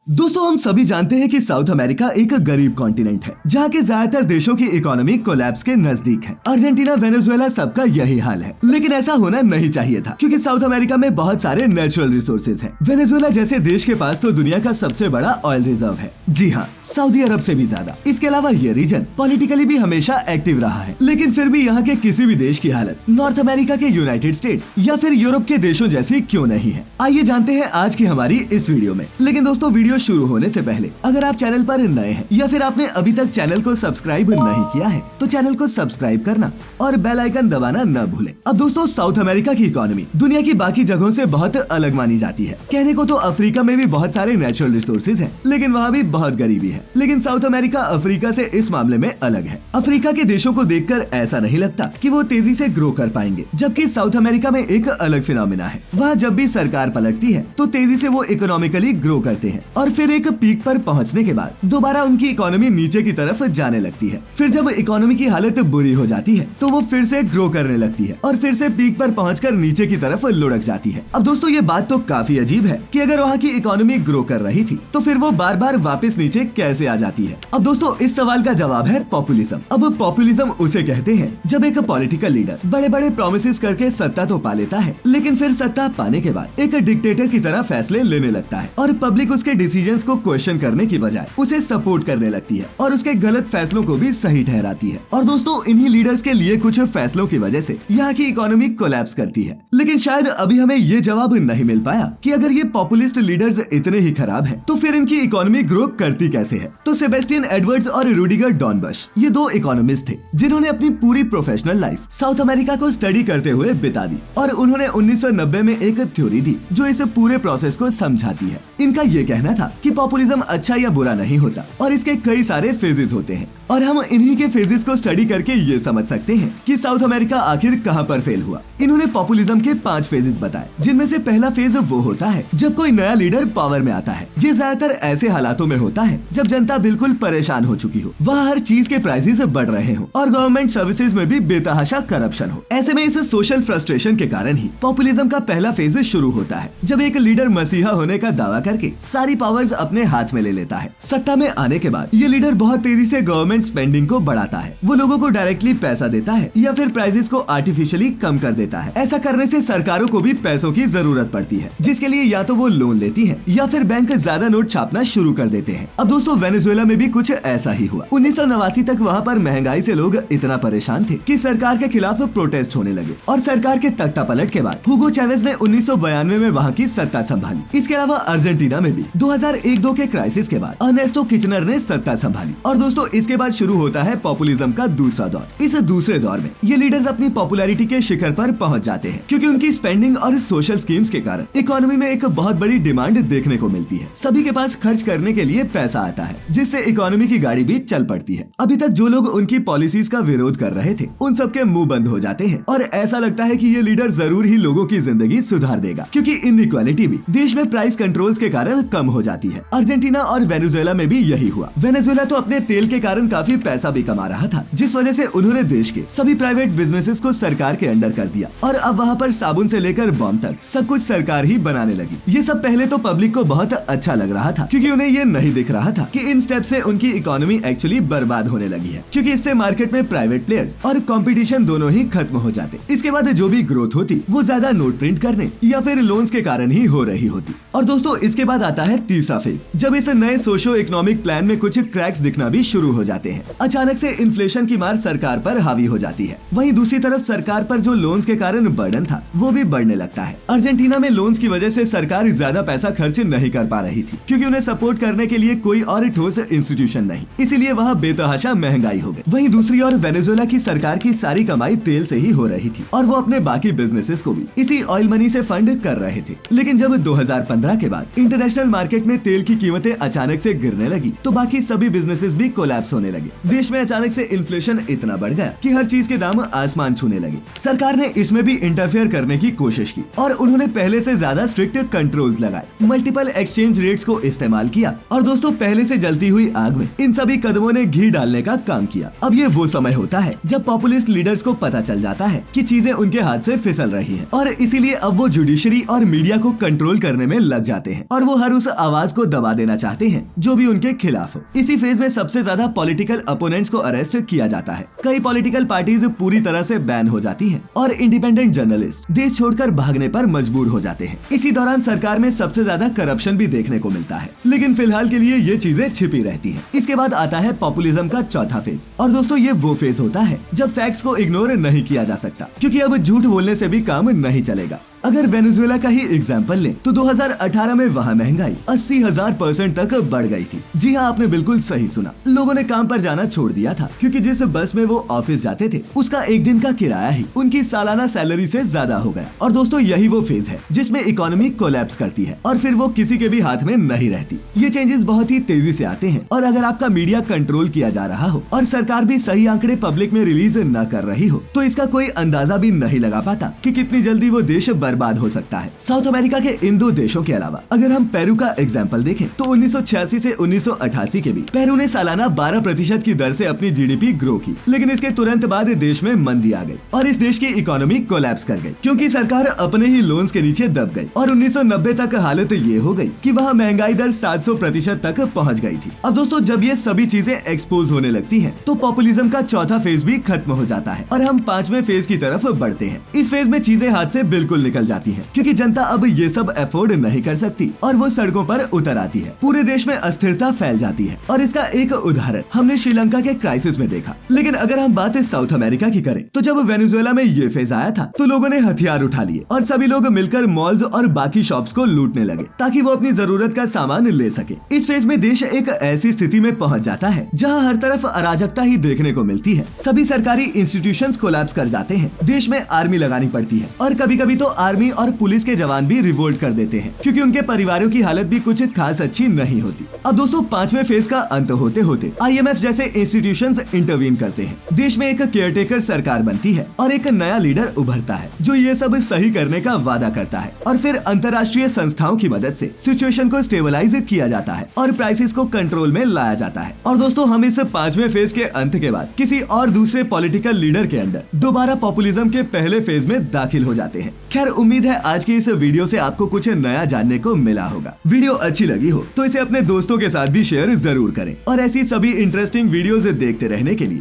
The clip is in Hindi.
दोस्तों हम सभी जानते हैं कि साउथ अमेरिका एक गरीब कॉन्टिनेंट है जहाँ के ज्यादातर देशों की इकोनॉमी कोलैप्स के नजदीक है। अर्जेंटीना, वेनेजुएला सबका यही हाल है, लेकिन ऐसा होना नहीं चाहिए था क्योंकि साउथ अमेरिका में बहुत सारे नेचुरल रिसोर्सेज हैं। वेनेजुएला जैसे देश के पास तो दुनिया का सबसे बड़ा ऑयल रिजर्व है, जी हाँ, सऊदी अरब से भी ज्यादा। इसके अलावा ये रीजन पॉलिटिकली भी हमेशा एक्टिव रहा है, लेकिन फिर भी यहाँ के किसी भी देश की हालत नॉर्थ अमेरिका के यूनाइटेड स्टेट्स या फिर यूरोप के देशों जैसी क्यों नहीं है। आइए जानते हैं आज की हमारी इस वीडियो में। लेकिन दोस्तों वीडियो शुरू होने से पहले अगर आप चैनल पर नए हैं या फिर आपने अभी तक चैनल को सब्सक्राइब नहीं किया है तो चैनल को सब्सक्राइब करना और बेल आइकन दबाना न भूलें। अब दोस्तों साउथ अमेरिका की इकोनॉमी दुनिया की बाकी जगहों से बहुत अलग मानी जाती है। कहने को तो अफ्रीका में भी बहुत सारे नेचुरल रिसोर्सेज हैं, लेकिन वहाँ भी बहुत गरीबी है। लेकिन साउथ अमेरिका अफ्रीका से इस मामले में अलग है। अफ्रीका के देशों को देखकर ऐसा नहीं लगता कि वो तेजी से ग्रो कर पाएंगे, जबकि साउथ अमेरिका में एक अलग फिनोमिना है। वहाँ जब भी सरकार पलटती है तो तेजी से वो इकोनॉमिकली ग्रो करते हैं और फिर एक पीक पर पहुंचने के बाद दोबारा उनकी इकोनॉमी नीचे की तरफ जाने लगती है। फिर जब इकोनॉमी की हालत बुरी हो जाती है तो वो फिर से ग्रो करने लगती है और फिर से पीक पर पहुंचकर नीचे की तरफ लुढ़क जाती है। अब दोस्तों ये बात तो काफी अजीब है कि अगर वहाँ की इकोनॉमी ग्रो कर रही थी तो फिर वो बार बार वापस नीचे कैसे आ जाती है। अब दोस्तों इस सवाल का जवाब है पॉपुलिज्म। अब पॉपुलिज्म उसे कहते हैं जब एक पॉलिटिकल लीडर बड़े बड़े प्रोमिस करके सत्ता तो पा लेता है, लेकिन फिर सत्ता पाने के बाद एक डिक्टेटर की तरह फैसले लेने लगता है और पब्लिक उसके डिसीजंस को क्वेश्चन करने की बजाय उसे सपोर्ट करने लगती है और उसके गलत फैसलों को भी सही ठहराती है। और दोस्तों इन्हीं लीडर्स के लिए कुछ फैसलों की वजह से यहाँ की इकोनॉमी कोलैप्स करती है। लेकिन शायद अभी हमें ये जवाब नहीं मिल पाया कि अगर ये पॉपुलिस्ट लीडर्स इतने ही खराब हैं, तो फिर इनकी इकोनॉमी ग्रो करती कैसे है। तो सेबेस्टियन एडवर्ड्स और रूडिगर डॉर्नबश ये दो इकोनॉमिस्ट थे जिन्होंने अपनी पूरी प्रोफेशनल लाइफ साउथ अमेरिका को स्टडी करते हुए बिता दी और उन्होंने 1990 में एक थ्योरी दी जो इस पूरे प्रोसेस को समझाती है। इनका ये कहना था कि पॉपुलिज्म अच्छा या बुरा नहीं होता और इसके कई सारे फेजेस होते हैं और हम इन्हीं के फेजेस को स्टडी करके ये समझ सकते हैं कि साउथ अमेरिका आखिर कहां पर फेल हुआ। इन्होंने पॉपुलिज्म के 5 फेजेस बताए, जिनमें से पहला फेज वो होता है जब कोई नया लीडर पावर में आता है। ये ज्यादातर ऐसे हालातों में होता है जब जनता बिल्कुल परेशान हो चुकी हो, वहाँ हर चीज के प्राइसेस बढ़ रहे हो और गवर्नमेंट सर्विसेज में भी बेतहाशा करप्शन हो। ऐसे में इस सोशल फ्रस्ट्रेशन के कारण ही पॉपुलिज्म का पहला फेज शुरू होता है, जब एक लीडर मसीहा होने का दावा करके सारी पावर्स अपने हाथ में ले लेता है। सत्ता में आने के बाद ये लीडर बहुत तेजी से गवर्नमेंट स्पेंडिंग को बढ़ाता है। वो लोगों को डायरेक्टली पैसा देता है या फिर प्राइसेस को आर्टिफिशियली कम कर देता है। ऐसा करने से सरकारों को भी पैसों की जरूरत पड़ती है, जिसके लिए या तो वो लोन लेती है या फिर बैंक ज्यादा नोट छापना शुरू कर देते हैं। अब दोस्तों वेनेजुएला में भी कुछ ऐसा ही हुआ। 1989 तक वहाँ पर महंगाई से लोग इतना परेशान थे कि सरकार के खिलाफ प्रोटेस्ट होने लगे और सरकार के तख्तापलट के बाद हुगो चैवेज ने 1992 में वहाँ की सत्ता संभाली। इसके अलावा अर्जेंटीना में भी 2001-2 के क्राइसिस के बाद अर्नेस्टो किचनर ने सत्ता संभाली। और दोस्तों इसके बाद शुरू होता है पॉपुलिज्म का दूसरा दौर। इस दूसरे दौर में ये लीडर्स अपनी पॉपुलैरिटी के शिखर पर पहुंच जाते हैं क्योंकि उनकी स्पेंडिंग और सोशल स्कीम्स के कारण इकोनॉमी में एक बहुत बड़ी डिमांड देखने को मिलती है। सभी के पास खर्च करने के लिए पैसा आता है, जिससे इकोनॉमी की गाड़ी भी चल पड़ती है। अभी तक जो लोग उनकी पॉलिसीज का विरोध कर रहे थे उन सबके मुंह बंद हो जाते हैं और ऐसा लगता है कि ये लीडर जरूर ही लोगों की जिंदगी सुधार देगा, क्योंकि इनइक्वालिटी भी देश में प्राइस कंट्रोल्स के कारण कम हो जाती है। अर्जेंटीना और वेनेजुएला में भी यही हुआ। वेनेजुएला तो अपने तेल के कारण काफी पैसा भी कमा रहा था, जिस वजह से उन्होंने देश के सभी प्राइवेट बिजनेसेस को सरकार के अंडर कर दिया और अब वहाँ पर साबुन से लेकर बॉम्ब तक सब कुछ सरकार ही बनाने लगी। ये सब पहले तो पब्लिक को बहुत अच्छा लग रहा था, क्योंकि उन्हें ये नहीं दिख रहा था कि इन स्टेप से उनकी इकोनॉमी एक्चुअली बर्बाद होने लगी है, क्योंकि इससे मार्केट में प्राइवेट प्लेयर्स और कंपटीशन दोनों ही खत्म हो जाते। इसके बाद जो भी ग्रोथ होती वो ज्यादा नोट प्रिंट करने या फिर लोन्स के कारण ही हो रही होती। और दोस्तों इसके बाद आता है तीसरा फेज, जब इस नए सोशो इकोनॉमिक प्लान में कुछ क्रैक्स दिखना भी शुरू हो जाते हैं। अचानक से इन्फ्लेशन की मार सरकार पर हावी हो जाती है। वहीं दूसरी तरफ सरकार पर जो लोन्स के कारण बर्डन था वो भी बढ़ने लगता है। अर्जेंटीना में लोन्स की वजह से सरकार ज्यादा पैसा खर्च नहीं कर पा रही थी, क्योंकि उन्हें सपोर्ट करने के लिए कोई और ठोस इंस्टीट्यूशन नहीं, इसीलिए वहाँ बेतहाशा महंगाई हो गई। वहीं दूसरी ओर वेनेजुएला की सरकार की सारी कमाई तेल से ही हो रही थी और वो अपने बाकी बिजनेसेस को भी इसी ऑयल मनी से फंड कर रहे थे। लेकिन जब 2015 के बाद इंटरनेशनल मार्केट में तेल की कीमतें अचानक से गिरने लगी तो बाकी सभी बिजनेसेस भी कोलैप्स होने लगे। देश में अचानक से इन्फ्लेशन इतना बढ़ गया कि हर चीज के दाम आसमान छूने लगे। सरकार ने इसमें भी इंटरफेयर करने की कोशिश की और उन्होंने पहले से ज्यादा स्ट्रिक्ट कंट्रोल्स लगाए, मल्टीपल एक्सचेंज रेट्स को इस्तेमाल किया और दोस्तों पहले से जलती हुई आग में इन सभी कदमों ने घी डालने का काम किया। अब ये वो समय होता है जब पॉपुलिस्ट लीडर्स को पता चल जाता है कि चीजें उनके हाथ से फिसल रही हैं और इसीलिए अब वो जुडिशरी और मीडिया को कंट्रोल करने में लग जाते हैं और वो हर उस आवाज आवाज को दबा देना चाहते हैं जो भी उनके खिलाफ हो। इसी फेज में सबसे ज्यादा पॉलिटिकल अपोनेंट्स को अरेस्ट किया जाता है। कई पॉलिटिकल पार्टीज पूरी तरह से बैन हो जाती हैं और इंडिपेंडेंट जर्नलिस्ट देश छोड़कर भागने पर मजबूर हो जाते हैं। इसी दौरान सरकार में सबसे ज्यादा करप्शन भी देखने को मिलता है, लेकिन फिलहाल के लिए ये चीजें छिपी रहती हैं। इसके बाद आता है पॉपुलिज्म का चौथा फेज। और दोस्तों ये वो फेज होता है जब फैक्ट्स को इग्नोर नहीं किया जा सकता, क्योंकि अब झूठ बोलने से भी काम नहीं चलेगा। अगर वेनेजुएला का ही एग्जाम्पल लें तो 2018 में वहाँ महंगाई 80,000% तक बढ़ गई थी। जी हाँ, आपने बिल्कुल सही सुना। लोगों ने काम पर जाना छोड़ दिया था, क्योंकि जिस बस में वो ऑफिस जाते थे उसका एक दिन का किराया ही उनकी सालाना सैलरी से ज्यादा हो गया। और दोस्तों यही वो फेज है जिसमें इकोनॉमी कोलैप्स करती है और फिर वो किसी के भी हाथ में नहीं रहती। ये चेंजेस बहुत ही तेजी से आते हैं और अगर आपका मीडिया कंट्रोल किया जा रहा हो और सरकार भी सही आंकड़े पब्लिक में रिलीज न कर रही हो तो इसका कोई अंदाजा भी नहीं लगा पाता कि कितनी जल्दी वो देश बर्बाद हो सकता है। साउथ अमेरिका के इन दो देशों के अलावा अगर हम पेरू का एग्जाम्पल देखें तो 1986 से 1988 के बीच पेरू ने सालाना 12% की दर से अपनी जीडीपी ग्रो की, लेकिन इसके तुरंत बाद देश में मंदी आ गई और इस देश की इकोनॉमी कोलैप्स कर गई, क्योंकि सरकार अपने ही लोन्स के नीचे दब गई और 1990 तक हालत ये हो गई कि वहाँ महंगाई दर 700% तक पहुँच गई थी। अब दोस्तों जब ये सभी चीजें एक्सपोज होने लगती है तो पॉपुलिज्म का चौथा फेज भी खत्म हो जाता है और हम पांचवें फेज की तरफ बढ़ते हैं। इस फेज में चीजें हाथ से बिल्कुल निकल जाती है, क्योंकि जनता अब ये सब अफोर्ड नहीं कर सकती और वो सड़कों पर उतर आती है। पूरे देश में अस्थिरता फैल जाती है और इसका एक उदाहरण हमने श्रीलंका के क्राइसिस में देखा। लेकिन अगर हम बात साउथ अमेरिका की करें तो जब वेनेजुएला में ये फेज आया था तो लोगों ने हथियार उठा लिए और सभी लोग मिलकर मॉल्स और बाकी शॉप्स को लूटने लगे ताकि वो अपनी जरूरत का सामान ले सके। इस फेज में देश एक ऐसी स्थिति में पहुंच जाता है जहां हर तरफ अराजकता ही देखने को मिलती है। सभी सरकारी इंस्टीट्यूशंस कोलैप्स कर जाते हैं, देश में आर्मी लगानी पड़ती है और कभी कभी तो आर्मी और पुलिस के जवान भी रिवोल्ट कर देते हैं, क्योंकि उनके परिवारों की हालत भी कुछ खास अच्छी नहीं होती। अब दोस्तों पांचवें फेज का अंत होते होते IMF जैसे इंस्टीट्यूशंस इंटरवीन करते हैं, देश में एक केयरटेकर सरकार बनती है और एक नया लीडर उभरता है जो ये सब सही करने का वादा करता है और फिर अंतर्राष्ट्रीय संस्थाओं की मदद से सिचुएशन को स्टेबलाइज किया जाता है और प्राइसेस को कंट्रोल में लाया जाता है। और दोस्तों हम इस पांचवें फेज के अंत के बाद किसी और दूसरे पॉलिटिकल लीडर के अंदर दोबारा पॉपुलिज्म के पहले फेज में दाखिल हो जाते हैं। खैर उम्मीद है आज की इस वीडियो से आपको कुछ नया जानने को मिला होगा। वीडियो अच्छी लगी हो तो इसे अपने दोस्तों के साथ भी शेयर जरूर करें और ऐसी सभी इंटरेस्टिंग वीडियोस देखते रहने के लिए